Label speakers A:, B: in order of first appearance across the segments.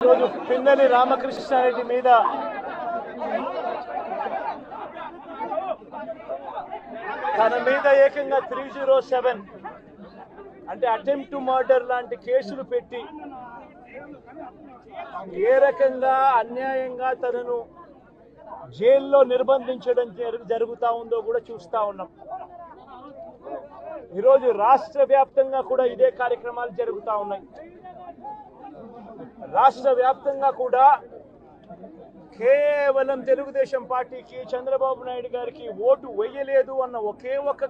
A: ఈరోజు పిన్నెల్లి రామకృష్ణారెడ్డి మీద తన మీద ఏకంగా 307 అంటే అటెంప్ట్ టు మర్డర్ లాంటి కేసులు పెట్టి ఏ రకంగా అన్యాయంగా తనను జైల్లో నిర్బంధించడం జరుగుతా ఉందో కూడా చూస్తా ఉన్నాం. ఈరోజు రాష్ట్ర వ్యాప్తంగా కూడా ఇదే కార్యక్రమాలు జరుగుతూ ఉన్నాయి. రాష్ట్ర వ్యాప్తంగా కూడా కేవలం తెలుగుదేశం పార్టీకి చంద్రబాబు నాయుడు గారికి ఓటు వేయలేదు అన్న ఒకే ఒక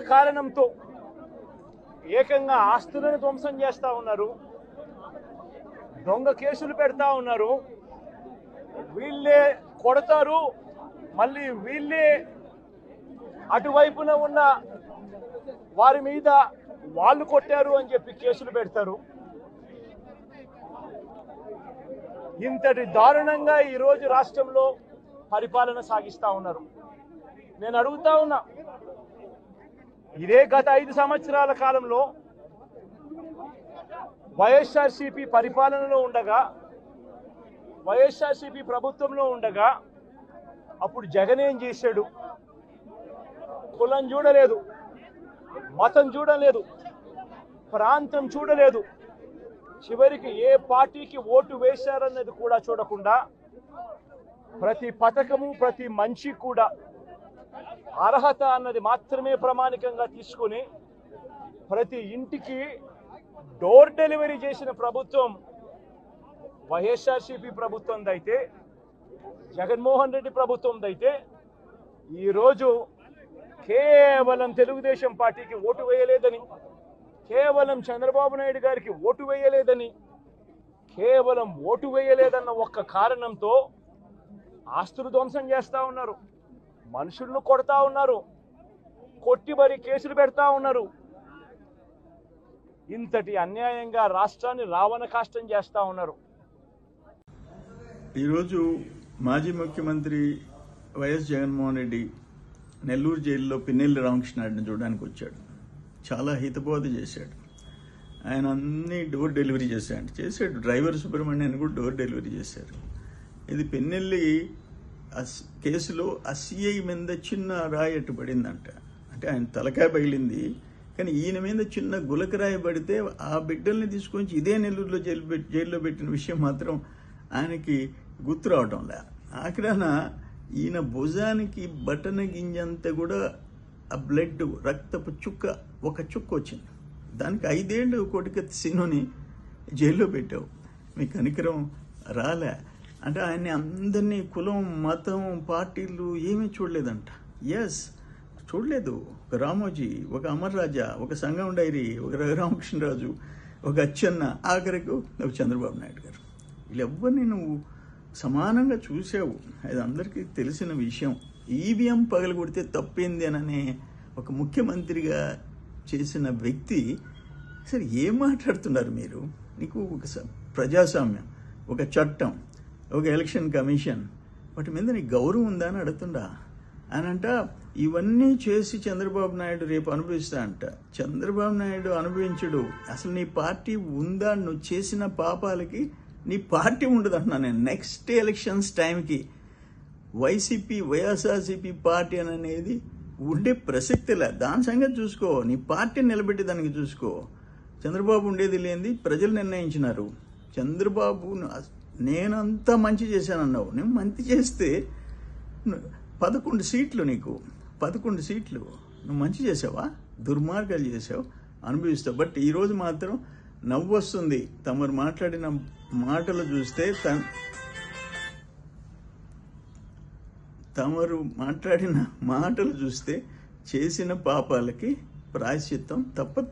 A: కారణంతో ఏకంగా ఆస్తులను ధ్వంసం చేస్తా ఉన్నారు, దొంగ కేసులు పెడతా ఉన్నారు. వీళ్ళే కొడతారు, మళ్ళీ వీళ్ళే అటువైపున ఉన్న వారి మీద వాళ్ళు కొట్టారు అని చెప్పి కేసులు పెడతారు. ఇంతటి దారుణంగా ఈరోజు రాష్ట్రంలో పరిపాలన సాగిస్తా ఉన్నారు. నేను అడుగుతా ఉన్నా, ఇదే గత 5 సంవత్సరాల కాలంలో వైఎస్ఆర్సీపీ పరిపాలనలో ఉండగా, వైఎస్ఆర్సీపీ ప్రభుత్వంలో ఉండగా అప్పుడు జగన్ ఏం చేశాడు? కులం చూడలేదు, మతం చూడలేదు, ప్రాంతం చూడలేదు, చివరికి ఏ పార్టీకి ఓటు వేశారన్నది కూడా చూడకుండా ప్రతి పథకము ప్రతి మనిషి కూడా అర్హత అన్నది మాత్రమే ప్రామాణికంగా తీసుకొని ప్రతి ఇంటికి డోర్ డెలివరీ చేసిన ప్రభుత్వం వైఎస్ఆర్సీపీ ప్రభుత్వందైతే, జగన్మోహన్ రెడ్డి ప్రభుత్వందైతే ఈరోజు కేవలం తెలుగుదేశం పార్టీకి ఓటు వేయలేదని, కేవలం చంద్రబాబు నాయుడు గారికి ఓటు వేయలేదని, కేవలం ఓటు వేయలేదన్న ఒక్క కారణంతో ఆస్తులు ధ్వంసం చేస్తూ ఉన్నారు, మనుషులను కొడతా ఉన్నారు, కొట్టి మరి కేసులు పెడతా ఉన్నారు. ఇంతటి అన్యాయంగా రాష్ట్రాన్ని రావణ కాష్టం చేస్తూ ఉన్నారు.
B: ఈరోజు మాజీ ముఖ్యమంత్రి వైఎస్ జగన్మోహన్ రెడ్డి నెల్లూరు జైల్లో పిన్నెల్లి రామకృష్ణారెడ్డిని చూడడానికి వచ్చాడు. చాలా హితబోధ చేశాడు. ఆయన అన్ని డోర్ డెలివరీ చేశాడు. డ్రైవర్ సుబ్రహ్మణ్యాన్ని కూడా డోర్ డెలివరీ చేశారు. ఇది పిన్నెల్లి కేసులో ఆ సిఐ మీద చిన్న రాయి అట్టు పడిందంట. అంటే ఆయన తలకాయ పగిలింది, కానీ ఈయన మీద చిన్న గులకరాయి పడితే ఆ బిడ్డల్ని తీసుకొని ఇదే నెల్లూరులో జైల్లో పెట్టిన విషయం మాత్రం ఆయనకి గుర్తు రావటంలే. ఆఖరాన ఈయన భుజానికి బటన గింజంతా కూడా ఆ బ్లడ్ రక్తపు ఒక చుక్క వచ్చింది. దానికి 5 ఏళ్ళు కోటికత్తి సీనుని జైల్లో పెట్టావు, మీ కనికరం రాలే. అంటే ఆయన్ని అందరినీ కులం మతం పార్టీలు ఏమీ చూడలేదంట. చూడలేదు. ఒక రామోజీ, ఒక అమర్ రాజా, ఒక సంగం డైరీ, ఒక రఘురామకృష్ణరాజు, ఒక అచ్చెన్న, ఆఖరికి ఒక చంద్రబాబు నాయుడు గారు, వీళ్ళెవ్వరిని నువ్వు సమానంగా చూసావు. అది అందరికీ తెలిసిన విషయం. ఈవీఎం పగలగొడితే తప్పేంది అననే ఒక ముఖ్యమంత్రిగా చేసిన వ్యక్తి సరే ఏం మాట్లాడుతున్నారు మీరు? నీకు ఒక ప్రజాస్వామ్యం, ఒక చట్టం, ఒక ఎలక్షన్ కమిషన్, వాటి మీద నీకు గౌరవం ఉందా అని అడుగుతుండా? అనంట ఇవన్నీ చేసి చంద్రబాబు నాయుడు రేపు అనుభవిస్తా అంట. చంద్రబాబు నాయుడు అనుభవించడు. అసలు నీ పార్టీ ఉందా? నువ్వు చేసిన పాపాలకి నీ పార్టీ ఉండదు అంటున్నా నేను. నెక్స్ట్ ఎలక్షన్స్ టైంకి వైఎస్ఆర్సీపీ పార్టీ అనేది ఉండే ప్రసక్తిలే. దాని సంగతి చూసుకో, నీ పార్టీని నిలబెట్టి దానికి చూసుకో. చంద్రబాబు ఉండేది లేనిది ప్రజలు నిర్ణయించినారు. చంద్రబాబు నేనంతా మంచి చేశానన్నావు. నేను మంచి చేస్తే 11 సీట్లు, నీకు 11 సీట్లు నువ్వు మంచి చేసావా? దుర్మార్గాలు చేసావు, అనుభవిస్తావు. బట్ ఈరోజు మాత్రం నవ్వు వస్తుంది తమరు మాట్లాడిన మాటలు చూస్తే. తమరు మాట్లాడిన మాటలు చూస్తే చేసిన పాపాలకి ప్రాయశ్చిత్తం తప్పదు.